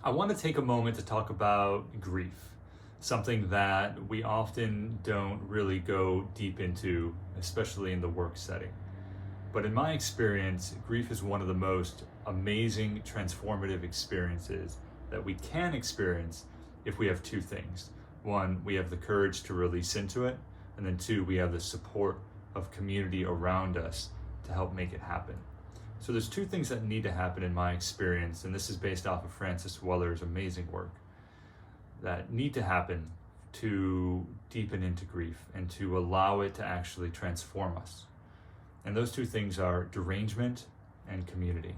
I want to take a moment to talk about grief, something that we often don't really go deep into, especially in the work setting. But in my experience, grief is one of the most amazing, transformative experiences that we can experience if we have two things. One, we have the courage to release into it, and then two, we have the support of community around us to help make it happen. So there's two things that need to happen in my experience, and this is based off of Francis Weller's amazing work, that need to happen to deepen into grief and to allow it to actually transform us. And those two things are derangement and community.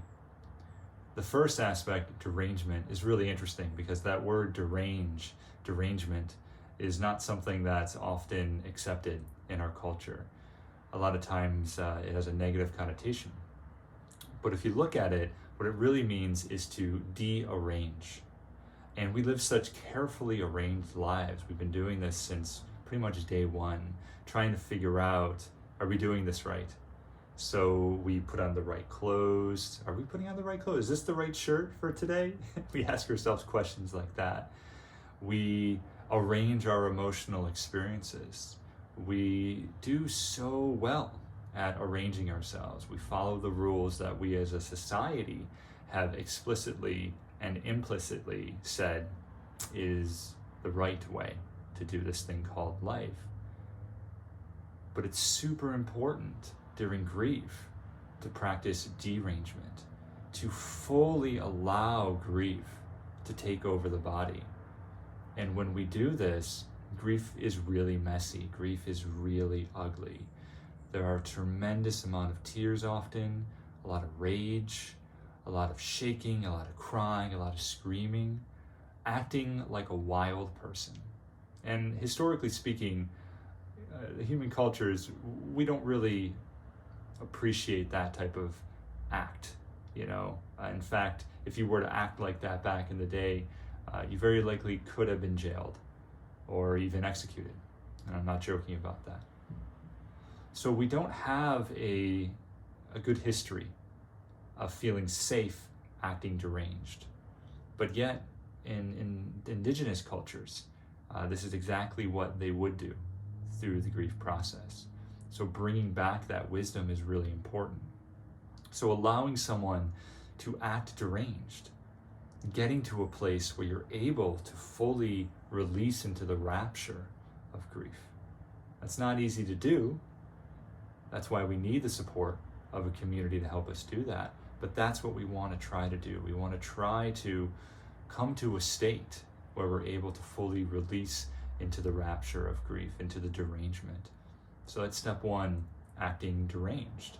The first aspect, derangement, is really interesting because that word derangement, is not something that's often accepted in our culture. A lot of times it has a negative connotation. But if you look at it, what it really means is to de-arrange. And we live such carefully arranged lives. We've been doing this since pretty much day one, trying to figure out, are we doing this right? So we put on the right clothes. Are we putting on the right clothes? Is this the right shirt for today? We ask ourselves questions like that. We arrange our emotional experiences. We do so well at arranging ourselves. We follow the rules that we as a society have explicitly and implicitly said is the right way to do this thing called life. But it's super important during grief to practice derangement, to fully allow grief to take over the body. And when we do this, grief is really messy. Grief is really ugly. There are a tremendous amount of tears often, a lot of rage, a lot of shaking, a lot of crying, a lot of screaming, acting like a wild person. And historically speaking, the human cultures, we don't really appreciate that type of act, you know. In fact, if you were to act like that back in the day, you very likely could have been jailed or even executed. And I'm not joking about that. So we don't have a good history of feeling safe acting deranged. But yet, in indigenous cultures, this is exactly what they would do through the grief process. So bringing back that wisdom is really important. So allowing someone to act deranged, getting to a place where you're able to fully release into the rapture of grief. That's not easy to do. That's why we need the support of a community to help us do that. But that's what we want to try to do. We want to try to come to a state where we're able to fully release into the rapture of grief, into the derangement. So that's step one, acting deranged.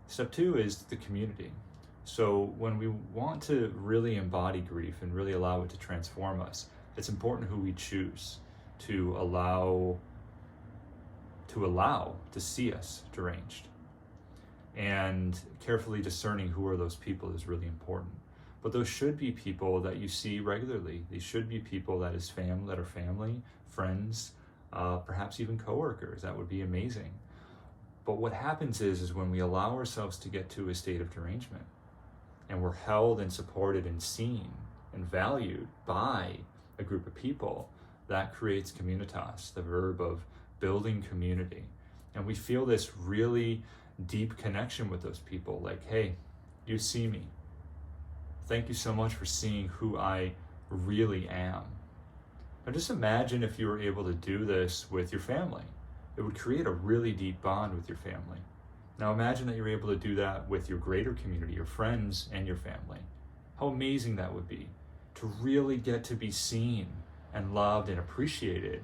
Step two is the community. So when we want to really embody grief and really allow it to transform us, it's important who we choose to allow to see us deranged. And carefully discerning who are those people is really important. But those should be people that you see regularly. These should be people that are family, friends, perhaps even coworkers. That would be amazing. But what happens is when we allow ourselves to get to a state of derangement and we're held and supported and seen and valued by a group of people, that creates communitas, the verb of building community. And we feel this really deep connection with those people, like, hey, you see me. Thank you so much for seeing who I really am. Now just imagine if you were able to do this with your family. It would create a really deep bond with your family. Now imagine that you're able to do that with your greater community, your friends and your family. How amazing that would be to really get to be seen and loved and appreciated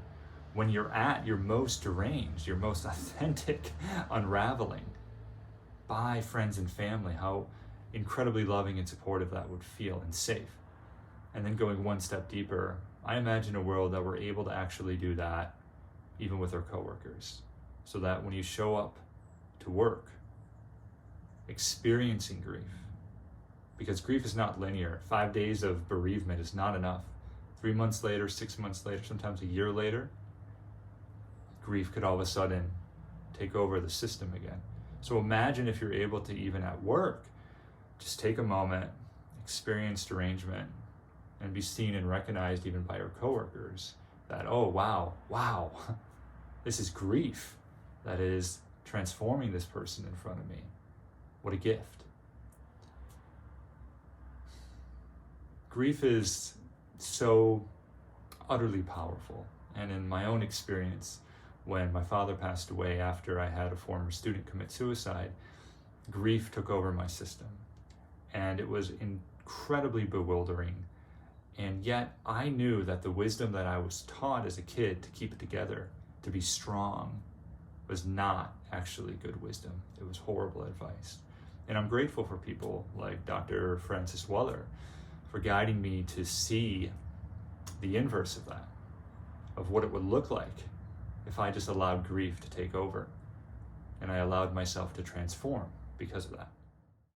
when you're at your most deranged, your most authentic unraveling by friends and family. How incredibly loving and supportive that would feel, and safe. And then going one step deeper, I imagine a world that we're able to actually do that even with our coworkers, so that when you show up to work experiencing grief, because grief is not linear. 5 days of bereavement is not enough. 3 months later, 6 months later, sometimes a year later, grief could all of a sudden take over the system again. So imagine if you're able to, even at work, just take a moment, experience derangement, and be seen and recognized even by her coworkers that, oh, wow, this is grief that is transforming this person in front of me. What a gift. Grief is so utterly powerful. And in my own experience, when my father passed away after I had a former student commit suicide, grief took over my system. And it was incredibly bewildering. And yet I knew that the wisdom that I was taught as a kid to keep it together, to be strong, was not actually good wisdom. It was horrible advice. And I'm grateful for people like Dr. Francis Weller for guiding me to see the inverse of that, of what it would look like if I just allowed grief to take over and I allowed myself to transform because of that.